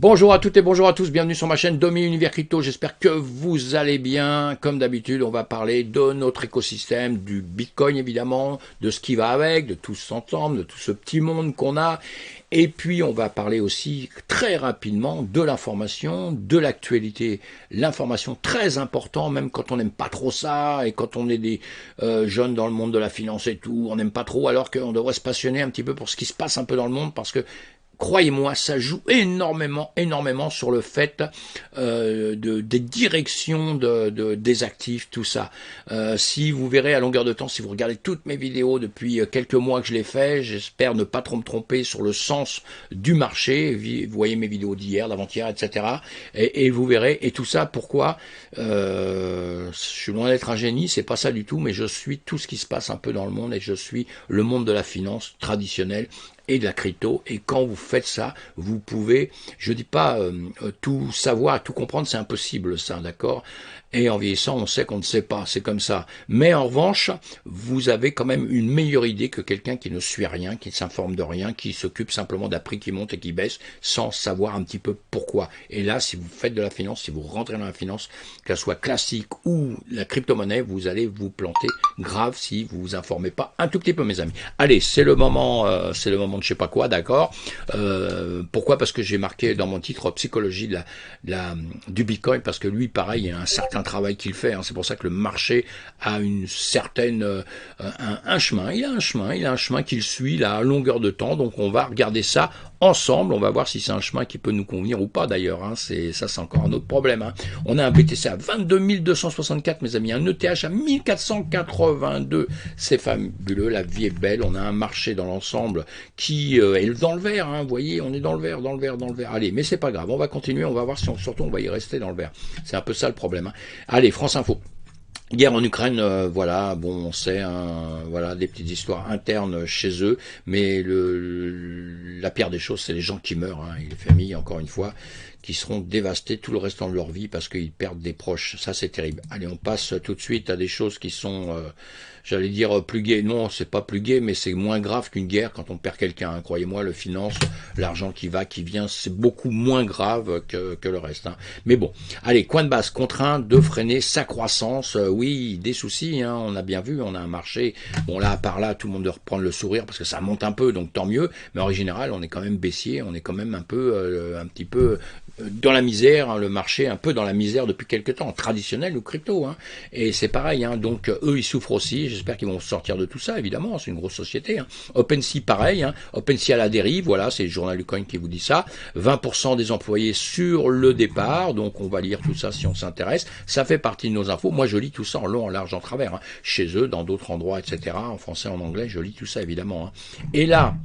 Bonjour à toutes et bonjour à tous, bienvenue sur ma chaîne Domi Univers Crypto, j'espère que vous allez bien. Comme d'habitude, on va parler de notre écosystème, du Bitcoin évidemment, de ce qui va avec, de tous ensemble, de tout ce petit monde qu'on a. Et puis on va parler aussi très rapidement de l'information, de l'actualité. L'information très important, même quand on n'aime pas trop ça, et quand on est des jeunes dans le monde de la finance et tout, on n'aime pas trop, alors qu'on devrait se passionner un petit peu pour ce qui se passe un peu dans le monde, parce que croyez-moi, ça joue énormément sur le fait des directions des actifs, tout ça. Si vous verrez à longueur de temps, si vous regardez toutes mes vidéos depuis quelques mois que je l'ai fait, j'espère ne pas trop me tromper sur le sens du marché. Vous voyez mes vidéos d'hier, d'avant-hier, etc. Et vous verrez. Et tout ça, pourquoi je suis loin d'être un génie, c'est pas ça du tout, mais je suis tout ce qui se passe un peu dans le monde et je suis le monde de la finance traditionnelle et de la crypto, et quand vous faites ça, vous pouvez, je dis pas tout savoir, tout comprendre, c'est impossible ça, d'accord? Et en vieillissant, on sait qu'on ne sait pas, c'est comme ça. Mais en revanche, vous avez quand même une meilleure idée que quelqu'un qui ne suit rien, qui ne s'informe de rien, qui s'occupe simplement d'un prix qui monte et qui baisse, sans savoir un petit peu pourquoi. Et là, si vous faites de la finance, si vous rentrez dans la finance, qu'elle soit classique ou la crypto-monnaie, vous allez vous planter grave si vous vous informez pas un tout petit peu, mes amis. Allez, c'est le moment de je sais pas quoi, d'accord. Pourquoi? Parce que j'ai marqué dans mon titre psychologie du Bitcoin, parce que lui, pareil, il y a un certain travail qu'il fait. Hein. C'est pour ça que le marché a une certaine un chemin. Il a un chemin qu'il suit là, à longueur de temps. Donc on va regarder ça ensemble. On va voir si c'est un chemin qui peut nous convenir ou pas d'ailleurs. Hein. C'est encore un autre problème. Hein. On a un BTC à 22 264, mes amis. Un ETH à 1482. C'est fabuleux. La vie est belle. On a un marché dans l'ensemble qui est dans le vert. Hein. Vous voyez, on est dans le vert. Allez, mais c'est pas grave. On va continuer. On va voir si surtout on va y rester dans le vert. C'est un peu ça le problème. Hein. Allez, France Info. Guerre en Ukraine, voilà, bon, on sait, hein, voilà, des petites histoires internes chez eux, mais la pire des choses, c'est les gens qui meurent, hein, et les familles, encore une fois, qui seront dévastés tout le restant de leur vie parce qu'ils perdent des proches. Ça, c'est terrible. Allez, on passe tout de suite à des choses qui sont, j'allais dire, plus gaies. Non, c'est pas plus gai, mais c'est moins grave qu'une guerre quand on perd quelqu'un. Hein. Croyez-moi, le finance, l'argent qui va, qui vient, c'est beaucoup moins grave que le reste. Hein. Mais bon, allez, Coinbase contraint de freiner sa croissance. Oui, des soucis, hein, on a bien vu, on a un marché. Bon, là, par là, tout le monde doit reprendre le sourire parce que ça monte un peu, donc tant mieux. Mais en général, on est quand même baissier, on est quand même un petit peu dans la misère, hein, le marché un peu dans la misère depuis quelques temps, traditionnel ou crypto, hein, et c'est pareil, hein, donc eux ils souffrent aussi, j'espère qu'ils vont sortir de tout ça, évidemment, c'est une grosse société, hein. OpenSea pareil, hein, OpenSea à la dérive, voilà, c'est le journal du coin qui vous dit ça, 20% des employés sur le départ, donc on va lire tout ça si on s'intéresse, ça fait partie de nos infos, moi je lis tout ça en long, en large, en travers, hein, chez eux, dans d'autres endroits, etc., en français, en anglais, je lis tout ça évidemment, hein. Et là,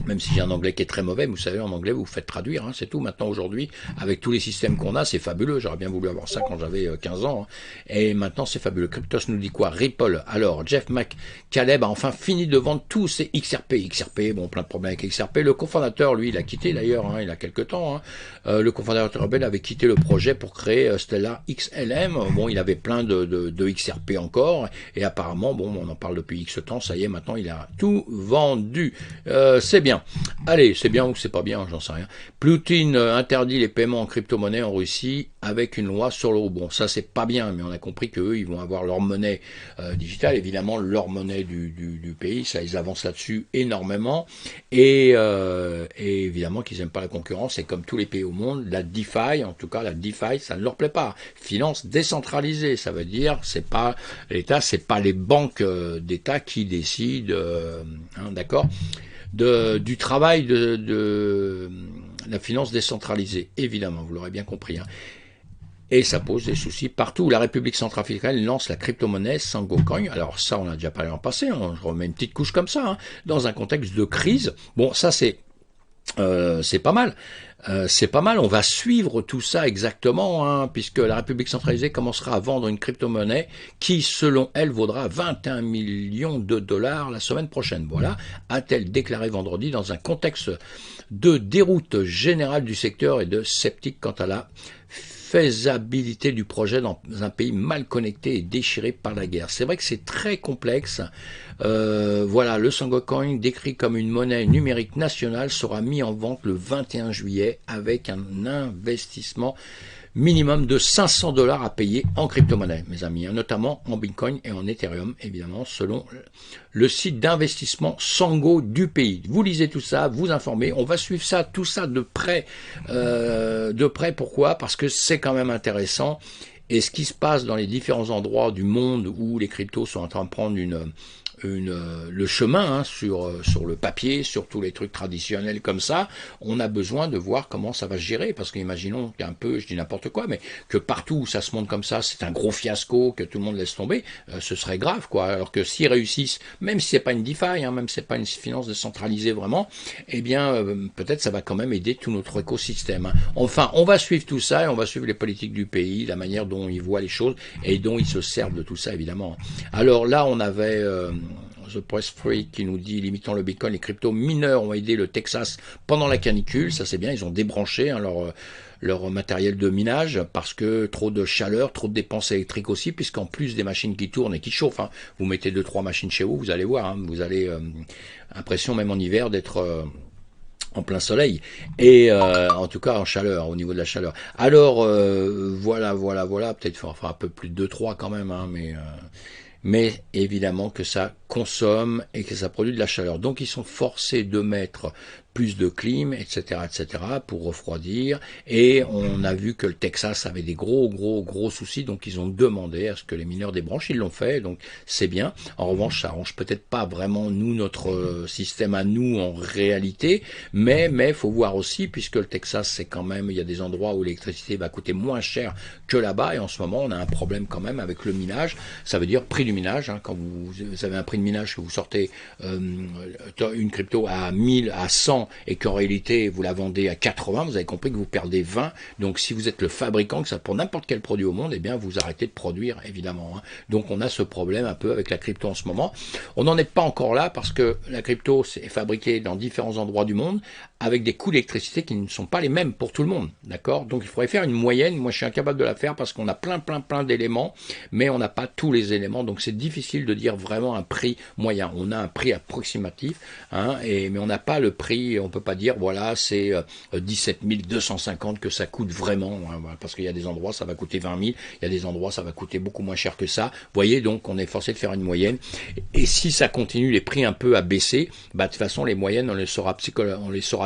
même si j'ai un anglais qui est très mauvais, vous savez, en anglais, vous faites traduire, hein, c'est tout. Maintenant, aujourd'hui, avec tous les systèmes qu'on a, c'est fabuleux. J'aurais bien voulu avoir ça quand j'avais 15 ans. Hein. Et maintenant, c'est fabuleux. Cryptos nous dit quoi? Ripple. Alors, Jeff McCaleb a enfin fini de vendre tous ses XRP. XRP, bon, plein de problèmes avec XRP. Le cofondateur, lui, il a quitté d'ailleurs, hein, il a quelques temps. Hein. Le cofondateur Rebel avait quitté le projet pour créer Stellar XLM. Bon, il avait plein de XRP encore. Et apparemment, bon, on en parle depuis X temps. Ça y est, maintenant, il a tout vendu. C'est bien. Allez, c'est bien ou c'est pas bien, j'en sais rien. Poutine interdit les paiements en crypto-monnaie en Russie avec une loi sur l'euro. Bon, ça c'est pas bien, mais on a compris qu'eux, ils vont avoir leur monnaie digitale, évidemment leur monnaie du pays, ça ils avancent là-dessus énormément, et évidemment qu'ils n'aiment pas la concurrence, et comme tous les pays au monde, la DeFi, en tout cas la DeFi, ça ne leur plaît pas. Finance décentralisée, ça veut dire, c'est pas l'État, c'est pas les banques d'État qui décident, hein, d'accord, du travail de la finance décentralisée, évidemment, vous l'aurez bien compris. Hein. Et ça pose des soucis partout. La République centrafricaine lance la crypto-monnaie Sangocoin. Alors ça, on a déjà parlé en passé, on remet une petite couche comme ça, hein, dans un contexte de crise. Bon, ça c'est pas mal. C'est pas mal, on va suivre tout ça exactement, hein, puisque la République centralisée commencera à vendre une crypto-monnaie qui, selon elle, vaudra 21 millions de dollars la semaine prochaine. Voilà, a-t-elle déclaré vendredi dans un contexte de déroute générale du secteur et de sceptique quant à la faisabilité du projet dans un pays mal connecté et déchiré par la guerre. C'est vrai que c'est très complexe. Voilà, le Sangcoin, décrit comme une monnaie numérique nationale, sera mis en vente le 21 juillet avec un investissement minimum de 500 $ à payer en crypto-monnaie, mes amis, notamment en Bitcoin et en Ethereum, évidemment, selon le site d'investissement Sango du pays. Vous lisez tout ça, vous informez, on va suivre ça, tout ça de près. Pourquoi? Parce que c'est quand même intéressant. Et ce qui se passe dans les différents endroits du monde où les cryptos sont en train de prendre le chemin sur le papier, sur tous les trucs traditionnels comme ça, on a besoin de voir comment ça va se gérer, parce qu'imaginons qu'un peu, je dis n'importe quoi, mais que partout où ça se monte comme ça, c'est un gros fiasco, que tout le monde laisse tomber, ce serait grave, quoi. Alors que s'ils réussissent, même si c'est pas une DeFi, même si c'est pas une finance décentralisée vraiment, eh bien peut-être ça va quand même aider tout notre écosystème. Enfin, on va suivre tout ça et on va suivre les politiques du pays, la manière dont ils voient les choses et dont ils se servent de tout ça, évidemment. Alors là, on avait The Press Freak qui nous dit, limitant le Bitcoin, les cryptos mineurs ont aidé le Texas pendant la canicule. Ça c'est bien, ils ont débranché leur matériel de minage parce que trop de chaleur, trop de dépenses électriques aussi, puisqu'en plus des machines qui tournent et qui chauffent, vous mettez 2-3 machines chez vous, vous allez voir, vous avez l'impression même en hiver d'être en plein soleil, et en tout cas en chaleur, au niveau de la chaleur. Alors voilà, peut-être enfin un peu plus de 2-3 quand même, mais évidemment que ça consomme et que ça produit de la chaleur. Donc ils sont forcés de mettre plus de clim, etc., pour refroidir. Et on a vu que le Texas avait des gros soucis, donc ils ont demandé à ce que les mineurs débranchent. Ils l'ont fait, donc c'est bien. En revanche, ça arrange peut-être pas vraiment notre système à nous en réalité, mais faut voir aussi, puisque le Texas, c'est quand même, il y a des endroits où l'électricité va coûter moins cher que là-bas, et en ce moment, on a un problème quand même avec le minage. Ça veut dire prix du minage. Quand vous avez un prix de minage, que vous sortez une crypto à 1000, à 100, et qu'en réalité vous la vendez à 80, vous avez compris que vous perdez 20. Donc si vous êtes le fabricant, que ça pour n'importe quel produit au monde, eh bien vous arrêtez de produire, évidemment. Donc on a ce problème un peu avec la crypto en ce moment. On n'en est pas encore là parce que la crypto est fabriquée dans différents endroits du monde avec des coûts d'électricité qui ne sont pas les mêmes pour tout le monde, d'accord? Donc il faudrait faire une moyenne. Moi je suis incapable de la faire parce qu'on a plein d'éléments, mais on n'a pas tous les éléments, donc c'est difficile de dire vraiment un prix moyen. On a un prix approximatif, mais on n'a pas le prix. On peut pas dire voilà c'est 17 250 que ça coûte vraiment, parce qu'il y a des endroits ça va coûter 20 000, il y a des endroits ça va coûter beaucoup moins cher que ça. Vous voyez, donc on est forcé de faire une moyenne. Et si ça continue les prix un peu à baisser, de toute façon les moyennes on les saura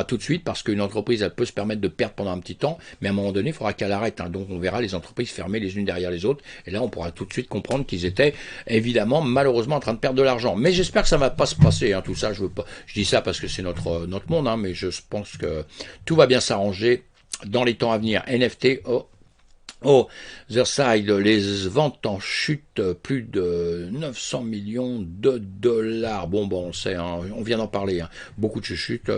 tout de suite, parce qu'une entreprise elle peut se permettre de perdre pendant un petit temps, mais à un moment donné il faudra qu'elle arrête. Donc on verra les entreprises fermer les unes derrière les autres, et là on pourra tout de suite comprendre qu'ils étaient évidemment malheureusement en train de perdre de l'argent. Mais j'espère que ça va pas se passer, tout ça. Je dis ça parce que c'est notre monde, mais je pense que tout va bien s'arranger dans les temps à venir. NFT, the side, les ventes en chute, plus de 900 millions de dollars. Bon, on sait, on vient d'en parler. Beaucoup de chutes,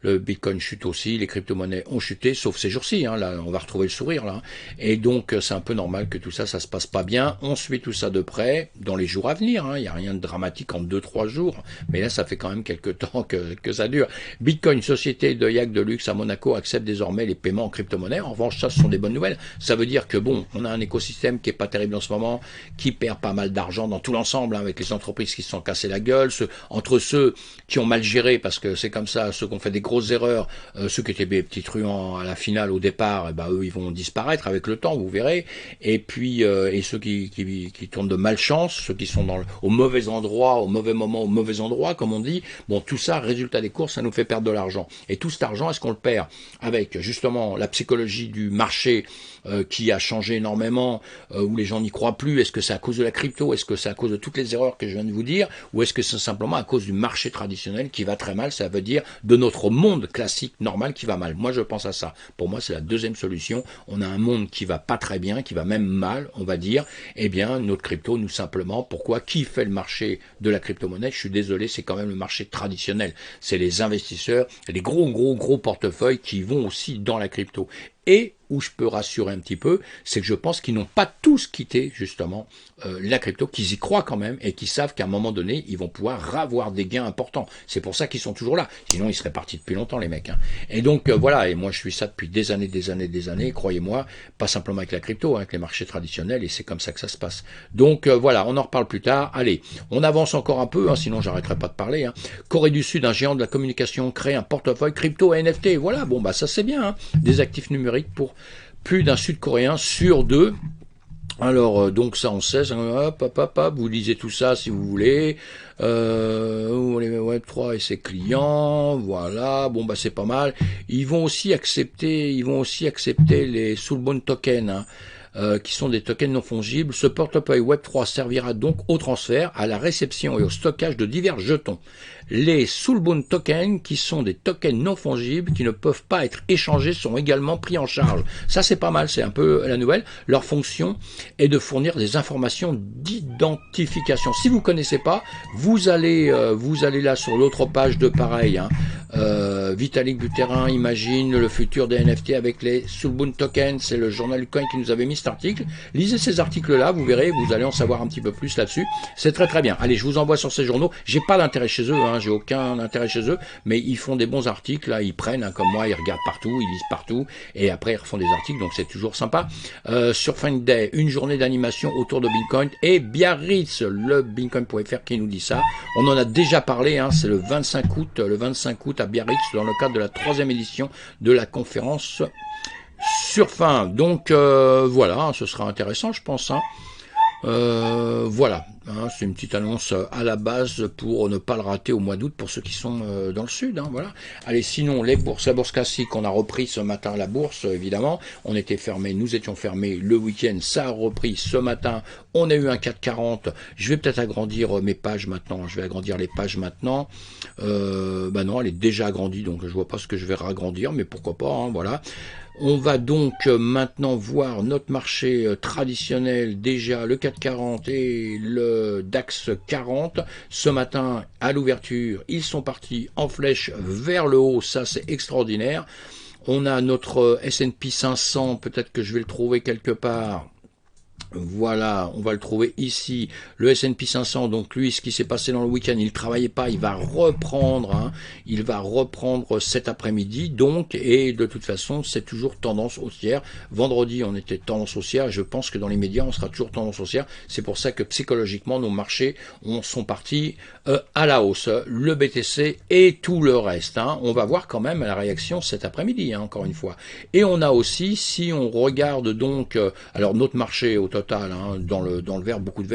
le Bitcoin chute aussi, les crypto-monnaies ont chuté, sauf ces jours-ci, là, on va retrouver le sourire, là. Et donc, c'est un peu normal que tout ça, ça se passe pas bien. On suit tout ça de près, dans les jours à venir, il n'y a rien de dramatique en 2-3 jours, mais là, ça fait quand même quelques temps que ça dure. Bitcoin, société de yachts de luxe à Monaco, accepte désormais les paiements en crypto-monnaie. En revanche, ça, ce sont des bonnes nouvelles. Ça veut dire que, on a un écosystème qui est pas terrible en ce moment, qui perd pas mal d'argent dans tout l'ensemble, avec les entreprises qui se sont cassées la gueule, entre ceux qui ont mal géré, parce que c'est comme ça, ceux qui ont fait des grosses erreurs, ceux qui étaient des petits truands à la finale au départ, eux ils vont disparaître avec le temps, vous verrez. Et puis et ceux qui tournent de malchance, ceux qui sont au mauvais endroit, au mauvais moment, au mauvais endroit, comme on dit. Tout ça, résultat des courses, ça nous fait perdre de l'argent. Et tout cet argent, est-ce qu'on le perd avec justement la psychologie du marché qui a changé énormément, où les gens n'y croient plus? Est-ce que c'est à cause de la crypto? Est-ce que c'est à cause de toutes les erreurs que je viens de vous dire? Ou est-ce que c'est simplement à cause du marché traditionnel qui va très mal? Ça veut dire de notre monde classique, normal, qui va mal. Moi, je pense à ça. Pour moi, c'est la deuxième solution. On a un monde qui va pas très bien, qui va même mal, on va dire. Eh bien, notre crypto, nous simplement, pourquoi? Qui fait le marché de la crypto-monnaie? Je suis désolé, c'est quand même le marché traditionnel. C'est les investisseurs, les gros portefeuilles qui vont aussi dans la crypto. Et où je peux rassurer un petit peu, c'est que je pense qu'ils n'ont pas tous quitté justement la crypto, qu'ils y croient quand même et qu'ils savent qu'à un moment donné, ils vont pouvoir avoir des gains importants. C'est pour ça qu'ils sont toujours là. Sinon, ils seraient partis depuis longtemps, les mecs. Hein. Et donc, voilà, et moi, je suis ça depuis des années, croyez-moi, pas simplement avec la crypto, hein, avec les marchés traditionnels, et c'est comme ça que ça se passe. Donc, voilà, on en reparle plus tard. Allez, on avance encore un peu, hein, sinon j'arrêterai pas de parler. Hein. Corée du Sud, un géant de la communication, crée un portefeuille crypto et NFT. Voilà, bon, bah ça c'est bien. Hein. Des actifs numériques pour plus d'un Sud-Coréen sur deux. Alors, donc ça on sait, vous lisez tout ça si vous voulez, les Web3 et ses clients, voilà, bon bah c'est pas mal. Ils vont aussi accepter les Soulbound tokens, hein. Qui sont des tokens non fongibles. Ce portefeuille Web3 servira donc au transfert, à la réception et au stockage de divers jetons. Les Soulbound tokens, qui sont des tokens non fongibles, qui ne peuvent pas être échangés, sont également pris en charge. Ça, c'est pas mal, c'est un peu la nouvelle. Leur fonction est de fournir des informations d'identification. Si vous connaissez pas, vous allez là sur l'autre page de pareil, hein. Vitalik Buterin imagine le futur des NFT avec les Soulbound tokens. C'est le journal du coin qui nous avait mis cet article. Lisez ces articles-là, vous verrez, vous allez en savoir un petit peu plus là-dessus. C'est très très bien. Allez, je vous envoie sur ces journaux. J'ai pas d'intérêt chez eux, hein, j'ai aucun intérêt chez eux, mais ils font des bons articles. Là, ils prennent, hein, comme moi, ils regardent partout, ils lisent partout, et après ils refont des articles, donc c'est toujours sympa. Sur FindDay, une journée d'animation autour de Bitcoin et Biarritz, le Bitcoin.fr qui nous dit ça. On en a déjà parlé, hein, c'est le 25 août à Biarritz, dans le cadre de la 3e édition de la conférence sur fin. Donc voilà, ce sera intéressant, je pense. Hein. Voilà, hein, c'est une petite annonce à la base pour ne pas le rater au mois d'août pour ceux qui sont dans le sud. Hein, voilà. Allez, sinon les bourses, la bourse classique, on a repris ce matin la bourse, évidemment. On était fermé, nous étions fermés le week-end, ça a repris ce matin. On a eu un 440. Je vais peut-être agrandir mes pages maintenant. Je vais agrandir les pages maintenant. Bah non, elle est déjà agrandie, donc je vois pas ce que je vais ragrandir, mais pourquoi pas. Hein, voilà. On va donc maintenant voir notre marché traditionnel, déjà le CAC 40 et le DAX 40. Ce matin, à l'ouverture, ils sont partis en flèche vers le haut, ça c'est extraordinaire. On a notre S&P 500, peut-être que je vais le trouver quelque part. Voilà, on va le trouver ici, le S&P 500, donc lui, ce qui s'est passé dans le week-end, il ne travaillait pas, il va reprendre, hein, il va reprendre cet après-midi, donc, et de toute façon, c'est toujours tendance haussière. Vendredi, on était tendance haussière, je pense que dans les médias, on sera toujours tendance haussière, c'est pour ça que psychologiquement, nos marchés sont partis à la hausse, le BTC et tout le reste, hein. On va voir quand même la réaction cet après-midi, hein, encore une fois. Et on a aussi, si on regarde donc, alors notre marché au total, hein, dans le vert, beaucoup de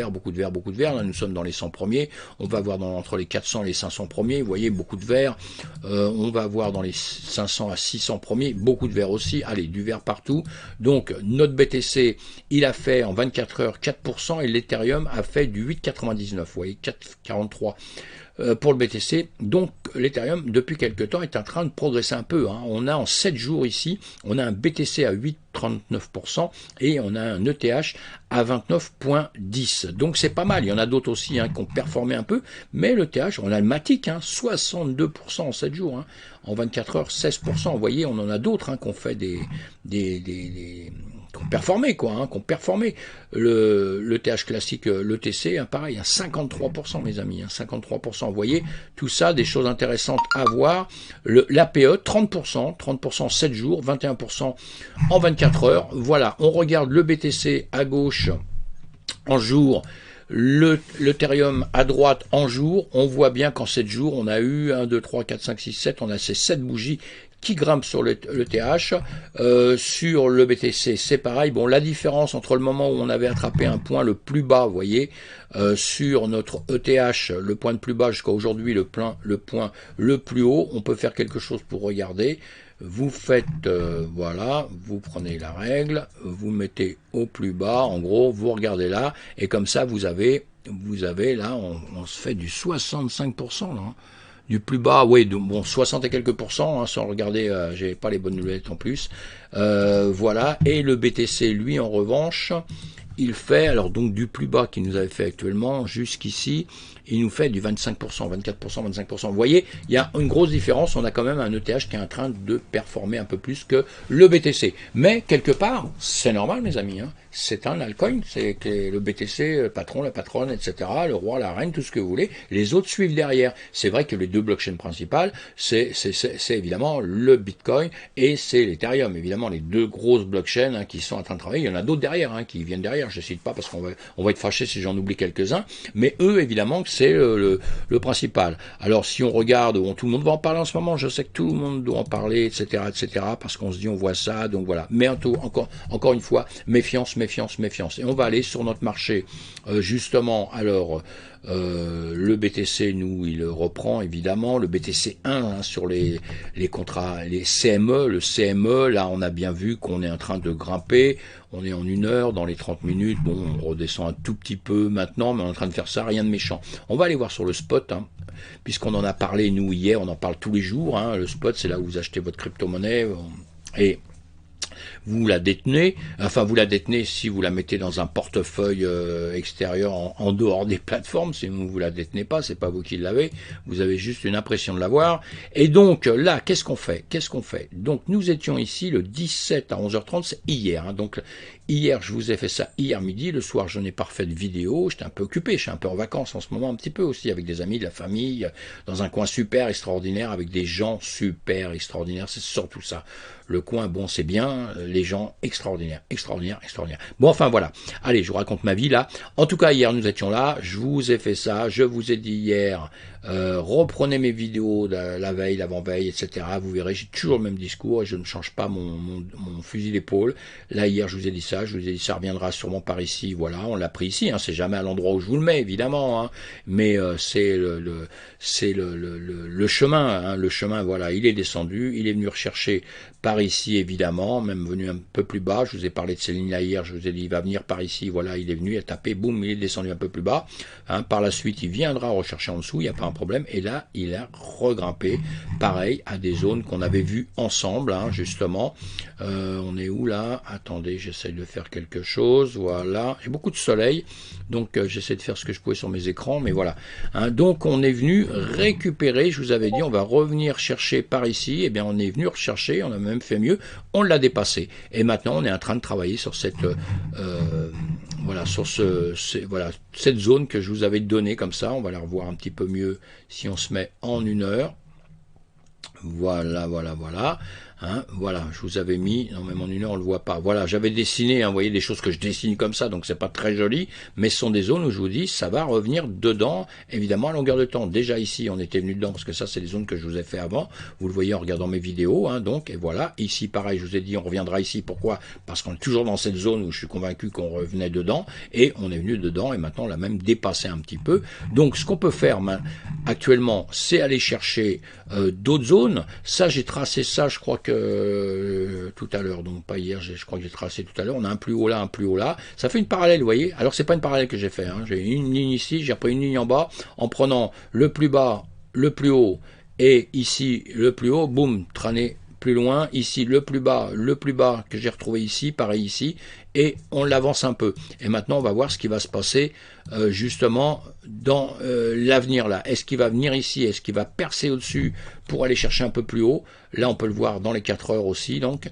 vert, là nous sommes dans les 100 premiers, on va voir entre les 400 et les 500 premiers, vous voyez, beaucoup de vert, on va voir dans les 500 à 600 premiers, beaucoup de vert aussi, allez, du vert partout. Donc notre BTC, il a fait en 24 heures 4% et l'Ethereum a fait du 8,99, vous voyez, 4,43. Pour le BTC, donc l'Ethereum depuis quelque temps est en train de progresser un peu, hein. On a en 7 jours ici, on a un BTC à 8,39% et on a un ETH à 29,10. Donc c'est pas mal, il y en a d'autres aussi, hein, qui ont performé un peu, mais l'ETH, on a le Matic, hein, 62% en 7 jours, hein. En 24 heures 16%, vous voyez, on en a d'autres, hein, qui ont fait qui ont performé, quoi, hein, qui ont performé. Le TH classique, l'ETC, hein, pareil, hein, 53%, mes amis, hein, 53%. Vous voyez, tout ça, des choses intéressantes à voir. L'APE, 30% en 7 jours, 21% en 24 heures. Voilà, on regarde le BTC à gauche en jour, l'Ethereum à droite en jour. On voit bien qu'en 7 jours, on a eu 1, 2, 3, 4, 5, 6, 7, on a ces 7 bougies qui grimpe sur le TH. Sur le BTC, c'est pareil. Bon, la différence entre le moment où on avait attrapé un point le plus bas, vous voyez, sur notre ETH, le point le plus bas jusqu'à aujourd'hui, le point le plus haut, on peut faire quelque chose pour regarder. Vous faites, voilà, vous prenez la règle, vous mettez au plus bas, en gros, vous regardez là, et comme ça, vous avez là, on se fait du 65%, là, hein. Du plus bas, oui, bon, 60 et quelques pourcents, hein, sans regarder, j'ai pas les bonnes nouvelles en plus. Voilà, et le BTC, lui, en revanche, il fait, alors donc du plus bas qu'il nous avait fait actuellement jusqu'ici, il nous fait du 25%, 24%, 25%. Vous voyez, il y a une grosse différence. On a quand même un ETH qui est en train de performer un peu plus que le BTC. Mais quelque part, c'est normal, mes amis. Hein. C'est un altcoin, c'est que le BTC, le patron, la patronne, etc., le roi, la reine, tout ce que vous voulez. Les autres suivent derrière. C'est vrai que les deux blockchains principales, c'est évidemment le Bitcoin et c'est l'Ethereum. Évidemment, les deux grosses blockchains hein, qui sont en train de travailler. Il y en a d'autres derrière, hein, qui viennent derrière. Je ne cite pas parce qu'on va être fâché si j'en oublie quelques-uns. Mais eux, évidemment, c'est le principal. Alors, si on regarde, bon, tout le monde va en parler en ce moment. Je sais que tout le monde doit en parler, etc., etc., parce qu'on se dit, on voit ça, donc voilà. Mais encore une fois, méfiance, méfiance, méfiance. Et on va aller sur notre marché, justement, alors... le BTC, nous, il reprend évidemment, le BTC 1 hein, sur les contrats, les CME, le CME, là on a bien vu qu'on est en train de grimper, on est en 1 heure, dans les 30 minutes, bon on redescend un tout petit peu maintenant, mais on est en train de faire ça, rien de méchant. On va aller voir sur le spot, hein, puisqu'on en a parlé nous hier, on en parle tous les jours, hein, le spot c'est là où vous achetez votre crypto-monnaie, et vous la détenez, enfin vous la détenez si vous la mettez dans un portefeuille extérieur en dehors des plateformes, si vous la détenez pas, c'est pas vous qui l'avez, vous avez juste une impression de l'avoir. Et donc là, qu'est-ce qu'on fait? Donc nous étions ici le 17 à 11h30, c'est hier, hein, donc hier je vous ai fait ça hier midi, le soir je n'ai pas refait de vidéo, j'étais un peu occupé, je suis un peu en vacances en ce moment un petit peu aussi, avec des amis, de la famille, dans un coin super extraordinaire, avec des gens super extraordinaires, c'est surtout ça. Le coin, bon, c'est bien, les gens extraordinaires, extraordinaires, extraordinaires. Bon, enfin, voilà. Allez, je vous raconte ma vie, là. En tout cas, hier, nous étions là. Je vous ai fait ça. Je vous ai dit hier, reprenez mes vidéos de la veille, l'avant-veille, etc. Vous verrez, j'ai toujours le même discours et je ne change pas mon fusil d'épaule. Là, hier, je vous ai dit ça. Je vous ai dit, ça reviendra sûrement par ici. Voilà, on l'a pris ici. Hein. C'est jamais à l'endroit où je vous le mets, évidemment. Hein. Mais c'est le chemin. Hein. Le chemin, voilà, il est descendu. Il est venu rechercher par ici évidemment, même venu un peu plus bas, je vous ai parlé de ces lignes là hier, je vous ai dit il va venir par ici, voilà, il est venu, il a tapé, boum, il est descendu un peu plus bas, hein, par la suite il viendra rechercher en dessous, il n'y a pas un problème, et là il a regrimpé, pareil, à des zones qu'on avait vues ensemble, hein, justement, on est où là? Attendez, j'essaye de faire quelque chose, voilà, j'ai beaucoup de soleil, donc j'essaie de faire ce que je pouvais sur mes écrans, mais voilà, hein, donc on est venu récupérer, je vous avais dit, on va revenir chercher par ici, et bien on est venu rechercher, on a même fait mieux, on l'a dépassé. Et maintenant, on est en train de travailler sur cette, voilà, sur voilà, cette zone que je vous avais donnée comme ça. On va la revoir un petit peu mieux si on se met en 1 heure. Voilà, voilà, voilà. Hein, voilà, je vous avais mis, non même en 1 heure on le voit pas, voilà, j'avais dessiné, hein, vous voyez des choses que je dessine comme ça, donc c'est pas très joli, mais ce sont des zones où je vous dis, ça va revenir dedans, évidemment à longueur de temps. Déjà ici, on était venu dedans, parce que ça c'est des zones que je vous ai fait avant, vous le voyez en regardant mes vidéos, hein, donc, et voilà, ici pareil, je vous ai dit, on reviendra ici, pourquoi? Parce qu'on est toujours dans cette zone où je suis convaincu qu'on revenait dedans, et on est venu dedans, et maintenant on l'a même dépassé un petit peu, donc ce qu'on peut faire actuellement, c'est aller chercher d'autres zones, ça j'ai tracé ça, je crois que tout à l'heure, donc pas hier, je crois que j'ai tracé tout à l'heure, on a un plus haut là, un plus haut là, ça fait une parallèle, vous voyez, alors c'est pas une parallèle que j'ai fait, hein. J'ai une ligne ici, j'ai repris une ligne en bas, en prenant le plus bas, le plus haut, et ici le plus haut, boum, traîner plus loin, ici le plus bas que j'ai retrouvé ici, pareil ici, et on l'avance un peu. Et maintenant on va voir ce qui va se passer justement dans l'avenir là. Est-ce qu'il va venir ici? Est-ce qu'il va percer au-dessus pour aller chercher un peu plus haut? Là on peut le voir dans les 4 heures aussi, donc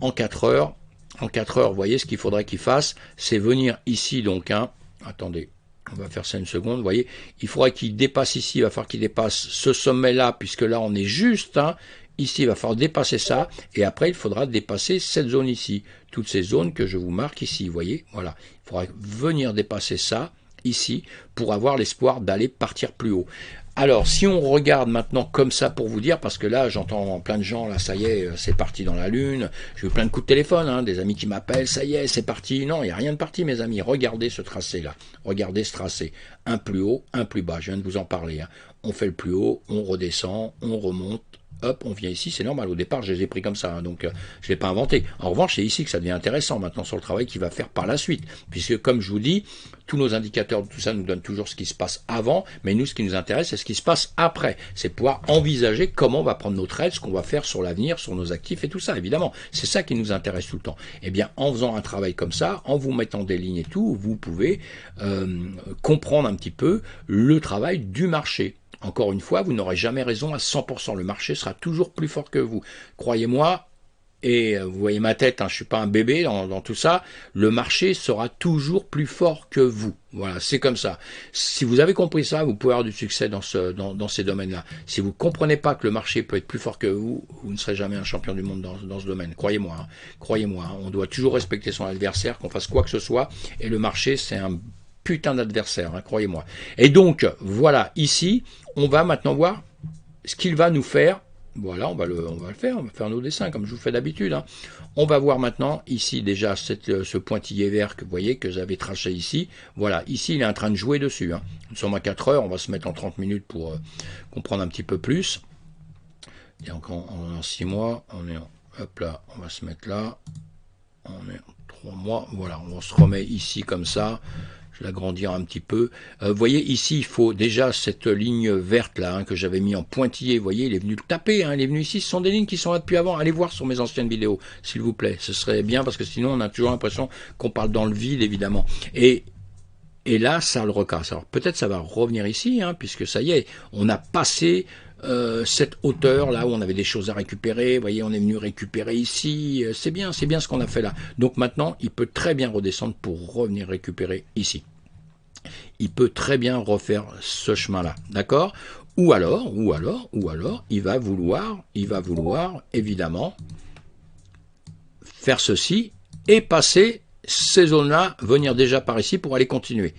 en 4 heures, vous voyez ce qu'il faudrait qu'il fasse, c'est venir ici donc, hein, attendez, on va faire ça une seconde, vous voyez, il faudrait qu'il dépasse ici, il va falloir qu'il dépasse ce sommet-là, puisque là on est juste, hein, ici il va falloir dépasser ça, et après il faudra dépasser cette zone ici, toutes ces zones que je vous marque ici, vous voyez, voilà, il faudra venir dépasser ça, ici, pour avoir l'espoir d'aller partir plus haut. Alors, si on regarde maintenant comme ça pour vous dire, parce que là, j'entends plein de gens, là, ça y est, c'est parti dans la lune, j'ai eu plein de coups de téléphone, hein, des amis qui m'appellent, ça y est, c'est parti. Non, il n'y a rien de parti, mes amis. Regardez ce tracé-là. Regardez ce tracé. Un plus haut, un plus bas. Je viens de vous en parler. Hein. On fait le plus haut, on redescend, on remonte, hop, on vient ici, c'est normal. Au départ, je les ai pris comme ça, hein, donc je l'ai pas inventé. En revanche, c'est ici que ça devient intéressant maintenant sur le travail qu'il va faire par la suite, puisque comme je vous dis, tous nos indicateurs de tout ça nous donnent toujours ce qui se passe avant, mais nous, ce qui nous intéresse, c'est ce qui se passe après. C'est pouvoir envisager comment on va prendre nos trades, ce qu'on va faire sur l'avenir, sur nos actifs et tout ça, évidemment. C'est ça qui nous intéresse tout le temps. Eh bien, en faisant un travail comme ça, en vous mettant des lignes et tout, vous pouvez comprendre un petit peu le travail du marché. Encore une fois, vous n'aurez jamais raison à 100%. Le marché sera toujours plus fort que vous. Croyez-moi, et vous voyez ma tête, hein, je suis pas un bébé dans tout ça, le marché sera toujours plus fort que vous. Voilà, c'est comme ça. Si vous avez compris ça, vous pouvez avoir du succès dans ces domaines-là. Si vous comprenez pas que le marché peut être plus fort que vous, vous ne serez jamais un champion du monde dans ce domaine. Croyez-moi, hein. Croyez-moi, hein. On doit toujours respecter son adversaire, qu'on fasse quoi que ce soit, et le marché, c'est un putain d'adversaire, hein, croyez-moi. Et donc, voilà, ici, on va maintenant voir ce qu'il va nous faire. Voilà, on va le faire, on va faire nos dessins comme je vous fais d'habitude. Hein. On va voir maintenant ici déjà ce pointillé vert que vous voyez que j'avais tracé ici. Voilà, ici il est en train de jouer dessus. Hein. Nous sommes à 4 heures, on va se mettre en 30 minutes pour comprendre un petit peu plus. Et encore en 6 mois, on est hop là, on va se mettre là. On est en 3 mois, voilà, on se remet ici comme ça. Je vais l'agrandir un petit peu. Vous voyez, ici, il faut déjà cette ligne verte là, hein, que j'avais mis en pointillé. Vous voyez, il est venu le taper, hein, il est venu ici. Ce sont des lignes qui sont là depuis avant. Allez voir sur mes anciennes vidéos, s'il vous plaît. Ce serait bien, parce que sinon, on a toujours l'impression qu'on parle dans le vide, évidemment. Et là, ça le recasse. Alors, peut-être ça va revenir ici, hein, puisque ça y est, on a passé cette hauteur là où on avait des choses à récupérer, vous voyez, on est venu récupérer ici, c'est bien ce qu'on a fait là. Donc maintenant, il peut très bien redescendre pour revenir récupérer ici. Il peut très bien refaire ce chemin-là, d'accord? Ou alors, il va vouloir, évidemment, faire ceci et passer ces zones-là, venir déjà par ici pour aller continuer.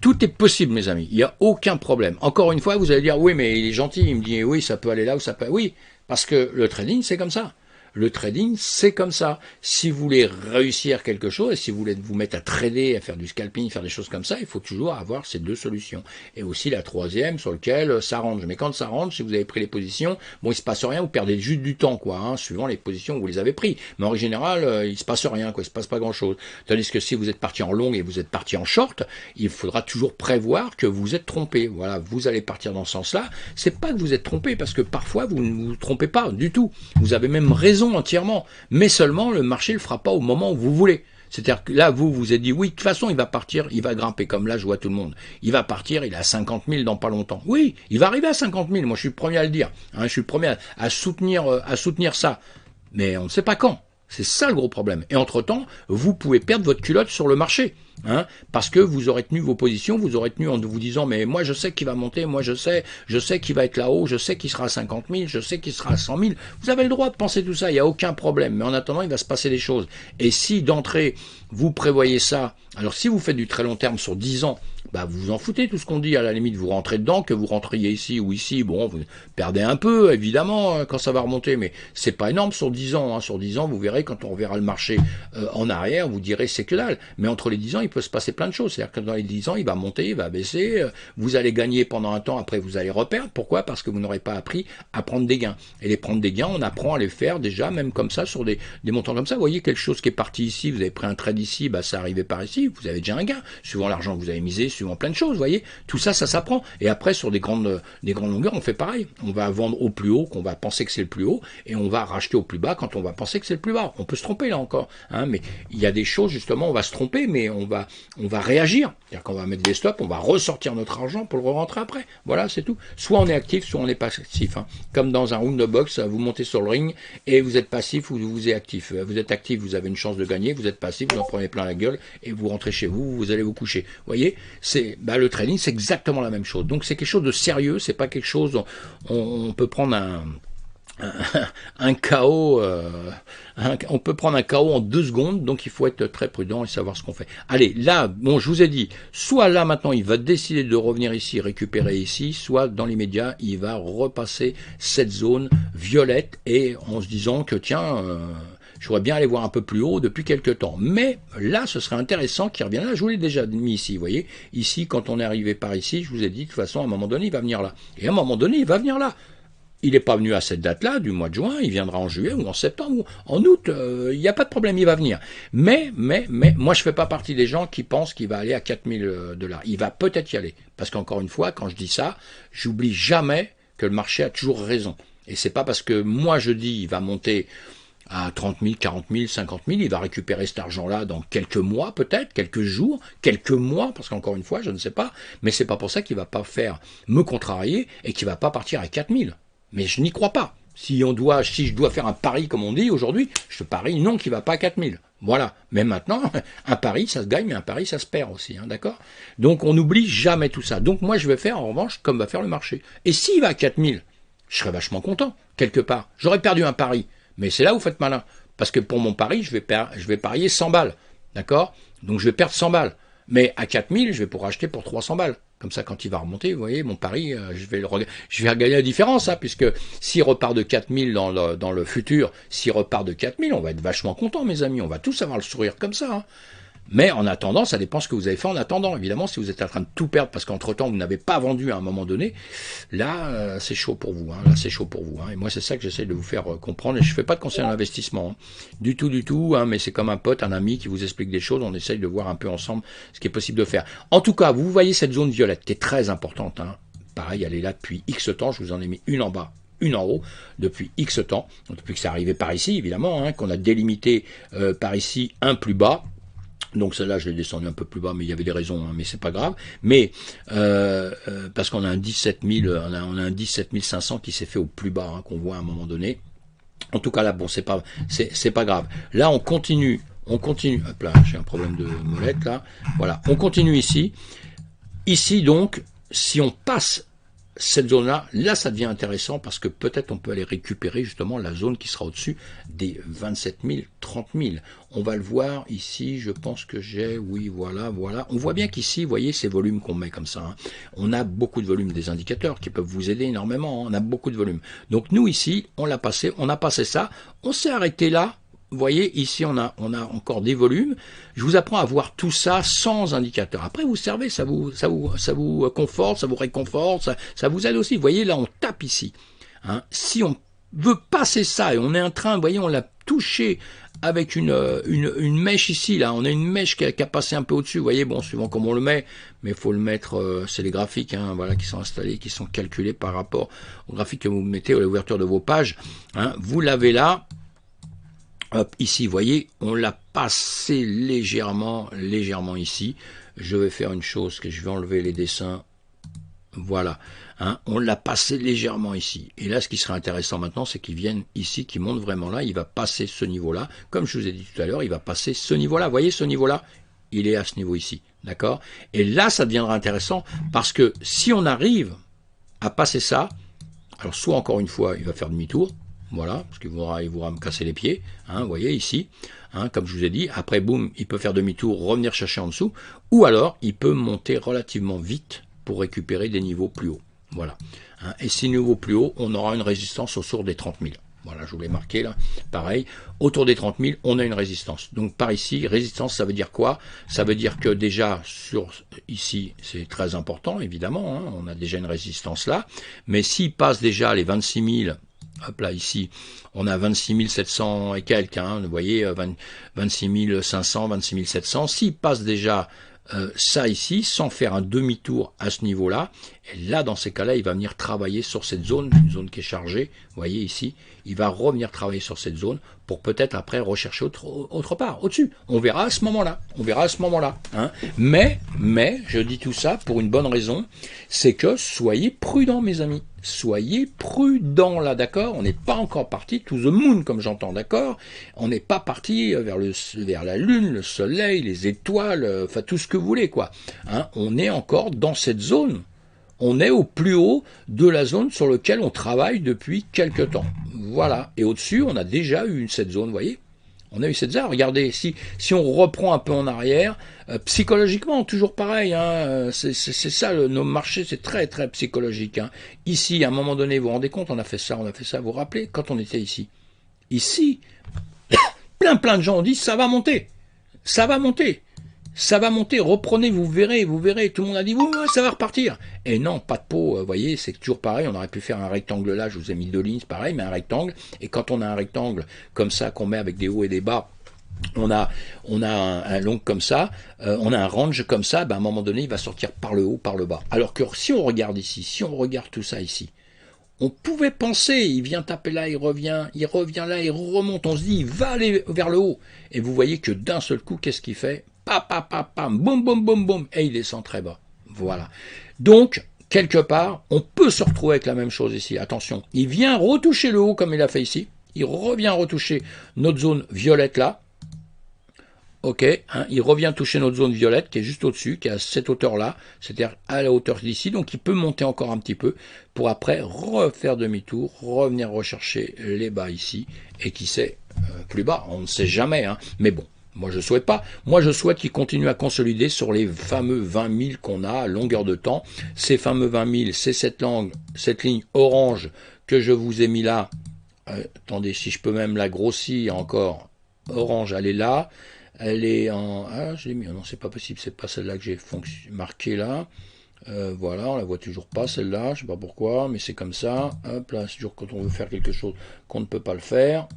Tout est possible, mes amis. Il n'y a aucun problème. Encore une fois, vous allez dire, oui, mais il est gentil. Il me dit, oui, ça peut aller là ou ça peut... Oui, parce que le trading, c'est comme ça. Le trading, c'est comme ça. Si vous voulez réussir quelque chose, et si vous voulez vous mettre à trader, à faire du scalping, faire des choses comme ça, il faut toujours avoir ces deux solutions. Et aussi la troisième sur laquelle ça range. Mais quand ça range, si vous avez pris les positions, bon, il se passe rien, vous perdez juste du temps, quoi, hein, suivant les positions où vous les avez pris. Mais en général, il se passe rien, quoi, il se passe pas grand chose. Tandis que si vous êtes parti en long et vous êtes parti en short, il faudra toujours prévoir que vous êtes trompé. Voilà, vous allez partir dans ce sens-là. C'est pas que vous êtes trompé, parce que parfois vous ne vous trompez pas du tout. Vous avez même raison entièrement, mais seulement le marché le fera pas au moment où vous voulez. C'est-à-dire que là, vous vous êtes dit, oui, de toute façon, il va partir, il va grimper, comme là, je vois tout le monde. Il va partir, il est à 50 000 dans pas longtemps. Oui, il va arriver à 50 000, moi je suis le premier à le dire. Hein, je suis le premier à soutenir ça. Mais on ne sait pas quand. C'est ça le gros problème. Et entre-temps, vous pouvez perdre votre culotte sur le marché. Hein, parce que vous aurez tenu vos positions, vous aurez tenu en vous disant, mais moi je sais qu'il va monter, moi je sais qu'il va être là-haut, je sais qu'il sera à 50 000, je sais qu'il sera à 100 000. Vous avez le droit de penser tout ça, il n'y a aucun problème. Mais en attendant, il va se passer des choses. Et si d'entrée, vous prévoyez ça, alors si vous faites du très long terme sur 10 ans, bah vous vous en foutez tout ce qu'on dit, à la limite vous rentrez dedans, que vous rentriez ici ou ici, bon, vous perdez un peu, évidemment, quand ça va remonter, mais c'est pas énorme sur 10 ans. Hein. Sur 10 ans, vous verrez, quand on verra le marché en arrière, vous direz c'est que dalle. Mais entre les 10 ans, il peut se passer plein de choses. C'est-à-dire que dans les 10 ans, il va monter, il va baisser, vous allez gagner pendant un temps, après vous allez reperdre. Pourquoi? Parce que vous n'aurez pas appris à prendre des gains. Et les prendre des gains, on apprend à les faire déjà, même comme ça, sur des montants comme ça. Vous voyez quelque chose qui est parti ici, vous avez pris un trade ici, bah ça arrivait par ici, vous avez déjà un gain, suivant l'argent que vous avez misé, suivant plein de choses, vous voyez. Tout ça, ça s'apprend. Et après, sur des grandes longueurs, on fait pareil. On va vendre au plus haut, qu'on va penser que c'est le plus haut, et on va racheter au plus bas quand on va penser que c'est le plus bas. On peut se tromper là encore, hein, mais il y a des choses, justement, on va se tromper, mais on va réagir. C'est-à-dire qu'on va mettre des stops, on va ressortir notre argent pour le re-rentrer après. Voilà, c'est tout. Soit on est actif, soit on n'est pas actif. Hein. Comme dans un round de boxe, vous montez sur le ring et vous êtes passif ou vous êtes actif. Vous êtes actif, vous avez une chance de gagner. Vous êtes passif, vous en prenez plein la gueule et vous rentrez chez vous, vous allez vous coucher. Vous voyez, le trading, c'est exactement la même chose. Donc c'est quelque chose de sérieux, c'est pas quelque chose, on peut prendre un KO, on peut prendre un KO en 2 secondes, donc il faut être très prudent et savoir ce qu'on fait. Allez, là, bon, je vous ai dit, soit là maintenant il va décider de revenir ici, récupérer ici, soit dans l'immédiat il va repasser cette zone violette et en se disant que tiens, j'aurais bien aller voir un peu plus haut depuis quelques temps. Mais là, ce serait intéressant qu'il revienne là. Je vous l'ai déjà mis ici, vous voyez. Ici, quand on est arrivé par ici, je vous ai dit, de toute façon, à un moment donné, il va venir là. Et à un moment donné, il va venir là. il n'est pas venu à cette date-là, du mois de juin, il viendra en juillet ou en septembre ou en août, il n'y a pas de problème, il va venir. Mais, moi je ne fais pas partie des gens qui pensent qu'il va aller à 4000 $. Il va peut-être y aller. Parce qu'encore une fois, quand je dis ça, j'oublie jamais que le marché a toujours raison. Et c'est pas parce que moi je dis il va monter à 30 000, 40 000, 50 000, il va récupérer cet argent-là dans quelques mois peut-être, quelques jours, quelques mois, parce qu'encore une fois, je ne sais pas, mais c'est pas pour ça qu'il va pas faire me contrarier et qu'il va pas partir à 4 000. Mais je n'y crois pas. Si je dois faire un pari comme on dit aujourd'hui, je te parie non qu'il va pas à 4 000. Voilà. Mais maintenant, un pari, ça se gagne, mais un pari, ça se perd aussi, hein, d'accord? Donc on n'oublie jamais tout ça. Donc moi, je vais faire en revanche comme va faire le marché. Et s'il va à 4 000, je serais vachement content, quelque part. J'aurais perdu un pari. Mais c'est là où vous faites malin. Parce que pour mon pari, je vais parier 100 balles. D'accord? Donc je vais perdre 100 balles. Mais à 4000, je vais pouvoir acheter pour 300 balles. Comme ça, quand il va remonter, vous voyez, mon pari, je vais regagner la différence, hein, puisque s'il repart de 4000 dans le futur, s'il repart de 4000, on va être vachement content, mes amis. On va tous avoir le sourire comme ça. Hein. Mais en attendant, ça dépend ce que vous avez fait en attendant. Évidemment, si vous êtes en train de tout perdre parce qu'entre-temps, vous n'avez pas vendu à un moment donné, là, c'est chaud pour vous. Hein. Là, c'est chaud pour vous. Hein. Et moi, c'est ça que j'essaie de vous faire comprendre. Et je ne fais pas de conseil en investissement. Hein. Du tout. Hein, mais c'est comme un pote, un ami qui vous explique des choses. On essaye de voir un peu ensemble ce qui est possible de faire. En tout cas, vous voyez cette zone violette qui est très importante. Hein. Pareil, elle est là depuis X temps. Je vous en ai mis une en bas, une en haut, depuis X temps. Donc, depuis que c'est arrivé par ici, évidemment, hein, qu'on a délimité par ici un plus bas. Donc celle-là, je l'ai descendu un peu plus bas, mais il y avait des raisons, hein, mais c'est pas grave. Mais parce qu'on a un 17 000, on a un 17 500 qui s'est fait au plus bas, hein, qu'on voit à un moment donné. En tout cas là, bon, c'est pas grave. Là, on continue. Hop là, j'ai un problème de molette là. Voilà, on continue ici. Ici donc, si on passe cette zone-là, là, ça devient intéressant parce que peut-être on peut aller récupérer justement la zone qui sera au-dessus des 27 000, 30 000. On va le voir ici, je pense que oui, voilà. On voit bien qu'ici, vous voyez ces volumes qu'on met comme ça. Hein. On a beaucoup de volumes, des indicateurs qui peuvent vous aider énormément. Hein. On a beaucoup de volumes. Donc nous ici, on a passé ça. On s'est arrêté là. Vous voyez, ici, on a encore des volumes. Je vous apprends à voir tout ça sans indicateur. Après, vous servez, ça vous conforte, ça vous réconforte, ça vous aide aussi. Vous voyez, là, on tape ici. Hein. Si on veut passer ça et on est en train, vous voyez, on l'a touché avec une mèche ici, là. On a une mèche qui a passé un peu au-dessus. Vous voyez, bon, suivant comment on le met, mais il faut le mettre, c'est les graphiques, hein, voilà, qui sont installés, qui sont calculés par rapport aux graphiques que vous mettez à l'ouverture de vos pages. Hein. Vous l'avez là. Hop, ici, vous voyez, on l'a passé légèrement ici. Je vais faire une chose, que je vais enlever les dessins. Voilà, hein, on l'a passé légèrement ici. Et là, ce qui serait intéressant maintenant, c'est qu'il vienne ici, qu'il monte vraiment là. Il va passer ce niveau-là. Comme je vous ai dit tout à l'heure, il va passer ce niveau-là. Vous voyez, ce niveau-là, il est à ce niveau ici. D'accord? Et là, ça deviendra intéressant parce que si on arrive à passer ça, alors soit encore une fois, il va faire demi-tour. Voilà, parce qu'il voudra me casser les pieds, hein, vous voyez ici, hein, comme je vous ai dit, après boum, il peut faire demi-tour, revenir chercher en dessous, ou alors il peut monter relativement vite pour récupérer des niveaux plus hauts. Voilà. Hein, et ces niveaux plus hauts, on aura une résistance autour des 30 000. Voilà, je vous l'ai marqué là. Pareil, autour des 30 000, on a une résistance. Donc par ici, résistance, ça veut dire quoi? Ça veut dire que déjà, ici, c'est très important, évidemment, hein, on a déjà une résistance là, mais s'il passe déjà les 26 000, hop là, ici, on a 26 700 et quelques, hein, vous voyez, 26 500, 26 700. S'il passe déjà ça ici, sans faire un demi-tour à ce niveau-là, et là, dans ces cas-là, il va venir travailler sur cette zone, une zone qui est chargée, vous voyez ici, il va revenir travailler sur cette zone pour peut-être après rechercher autre part, au-dessus. On verra à ce moment-là, Hein. Mais, je dis tout ça pour une bonne raison, c'est que soyez prudents, mes amis. Soyez prudents là, d'accord? On n'est pas encore parti to the moon, comme j'entends, d'accord? On n'est pas parti vers la lune, le soleil, les étoiles, enfin tout ce que vous voulez, quoi. Hein? On est encore dans cette zone. On est au plus haut de la zone sur laquelle on travaille depuis quelque temps. Voilà. Et au-dessus, on a déjà eu cette zone, vous voyez? On a eu cette zone. Regardez, si on reprend un peu en arrière, psychologiquement, toujours pareil, hein, c'est ça, nos marchés, c'est très, très psychologique. Hein. Ici, à un moment donné, vous vous rendez compte, on a fait ça, vous vous rappelez, quand on était ici. Ici, plein de gens ont dit, ça va monter. ça va monter, reprenez, vous verrez, tout le monde a dit, ouais, ça va repartir. Et non, pas de peau, vous voyez, c'est toujours pareil, on aurait pu faire un rectangle là, je vous ai mis 2 lignes, c'est pareil, mais un rectangle, et quand on a un rectangle comme ça, qu'on met avec des hauts et des bas, on a un long comme ça, on a un range comme ça, ben à un moment donné, il va sortir par le haut, par le bas. Alors que si on regarde ici, si on regarde tout ça ici, on pouvait penser, il vient taper là, il revient là, il remonte, on se dit, il va aller vers le haut. Et vous voyez que d'un seul coup, qu'est-ce qu'il fait? Pam, boum, boum, boum, boum, et il descend très bas. Voilà. Donc, quelque part, on peut se retrouver avec la même chose ici. Attention, il vient retoucher le haut comme il a fait ici. Il revient retoucher notre zone violette là. Ok, hein, il revient toucher notre zone violette qui est juste au-dessus, qui est à cette hauteur-là, c'est-à-dire à la hauteur d'ici, donc il peut monter encore un petit peu pour après refaire demi-tour, revenir rechercher les bas ici, et qui sait, plus bas, on ne sait jamais, hein, mais bon, moi je souhaite pas, moi je souhaite qu'il continue à consolider sur les fameux 20 000 qu'on a à longueur de temps, ces fameux 20 000, c'est cette ligne orange que je vous ai mis là, attendez, si je peux même la grossir encore, orange, elle est là, elle est en... Ah, je l'ai mis. Non, c'est pas possible. C'est pas celle-là que j'ai marqué là. Voilà, on la voit toujours pas celle-là. Je sais pas pourquoi, mais c'est comme ça. Hop là, c'est toujours quand on veut faire quelque chose qu'on ne peut pas le faire.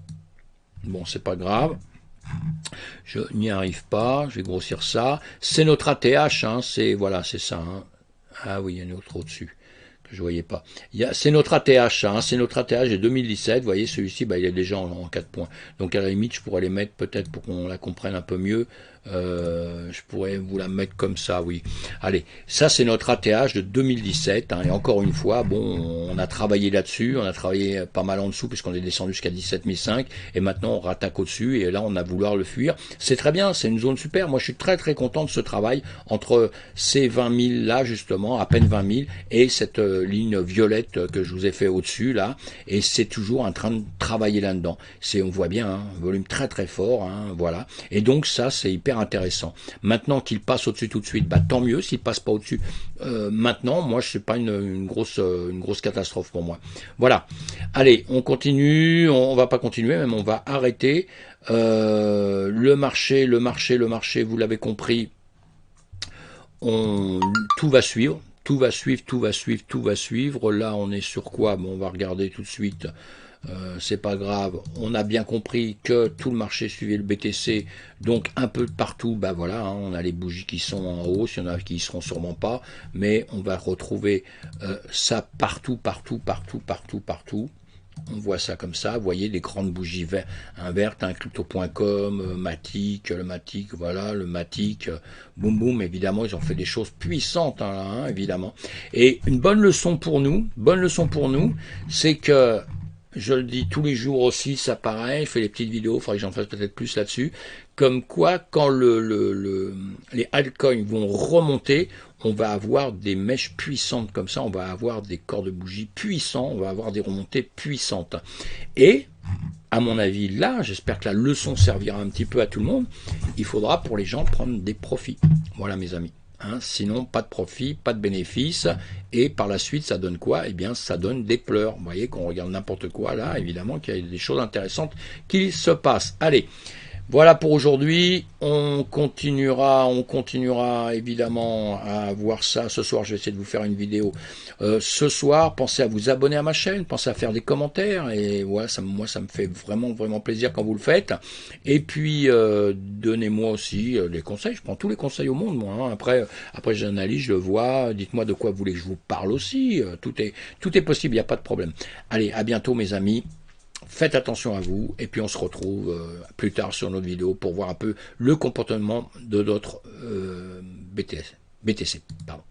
Bon, c'est pas grave. Je n'y arrive pas. Je vais grossir ça. C'est notre ATH. Hein, c'est voilà, c'est ça. Hein. Ah oui, il y a une autre au-dessus. Je voyais pas. C'est notre ATH, hein, c'est notre ATH de 2017. Vous voyez, celui-ci, bah, il est déjà en 4 points. Donc à la limite, je pourrais les mettre peut-être pour qu'on la comprenne un peu mieux. Je pourrais vous la mettre comme ça, oui. Allez, ça c'est notre ATH de 2017. Hein, et encore une fois, bon, on a travaillé là-dessus, on a travaillé pas mal en dessous puisqu'on est descendu jusqu'à 17 500 et maintenant on rattaque au-dessus et là on a vouloir le fuir. C'est très bien, c'est une zone super. Moi je suis très très content de ce travail entre ces 20 000 là justement, à peine 20 000 et cette ligne violette que je vous ai fait au-dessus là. Et c'est toujours en train de travailler là-dedans. On voit bien, hein, un volume très très fort, hein, voilà. Et donc ça c'est hyper intéressant. Maintenant qu'il passe au-dessus tout de suite, bah tant mieux. S'il passe pas au-dessus maintenant, moi je suis pas une grosse catastrophe pour moi. Voilà. Allez, on continue. On va pas continuer, même on va arrêter. Le marché, vous l'avez compris. Tout va suivre. Tout va suivre. Là, on est sur quoi? Bon, on va regarder tout de suite. C'est pas grave, on a bien compris que tout le marché suivait le BTC, donc un peu partout, bah voilà, hein, on a les bougies qui sont en hausse, il y en a qui y seront sûrement pas, mais on va retrouver ça partout. On voit ça comme ça, vous voyez, des grandes bougies vertes, hein, crypto.com, Matic, le Matic, voilà, le Matic, boum boum, évidemment, ils ont fait des choses puissantes, hein, évidemment. Et une bonne leçon pour nous, c'est que je le dis tous les jours aussi, ça pareil, je fais les petites vidéos, il faudrait que j'en fasse peut-être plus là-dessus, comme quoi quand les altcoins vont remonter, on va avoir des mèches puissantes comme ça, on va avoir des corps de bougies puissants, on va avoir des remontées puissantes. Et, à mon avis, là, j'espère que la leçon servira un petit peu à tout le monde, il faudra pour les gens prendre des profits. Voilà mes amis. Hein, sinon, pas de profit, pas de bénéfice, et par la suite, ça donne quoi? Eh bien, ça donne des pleurs. Vous voyez qu'on regarde n'importe quoi là, évidemment qu'il y a des choses intéressantes qui se passent. Allez, voilà pour aujourd'hui. On continuera évidemment à voir ça. Ce soir, je vais essayer de vous faire une vidéo. Ce soir, pensez à vous abonner à ma chaîne, pensez à faire des commentaires. Et voilà, moi, ça me fait vraiment plaisir quand vous le faites. Et puis, donnez-moi aussi des conseils. Je prends tous les conseils au monde, moi. Hein. Après, j'analyse, je le vois. Dites-moi de quoi vous voulez que je vous parle aussi. Tout est possible, il n'y a pas de problème. Allez, à bientôt, mes amis. Faites attention à vous, et puis on se retrouve plus tard sur notre vidéo pour voir un peu le comportement de notre BTC. Pardon.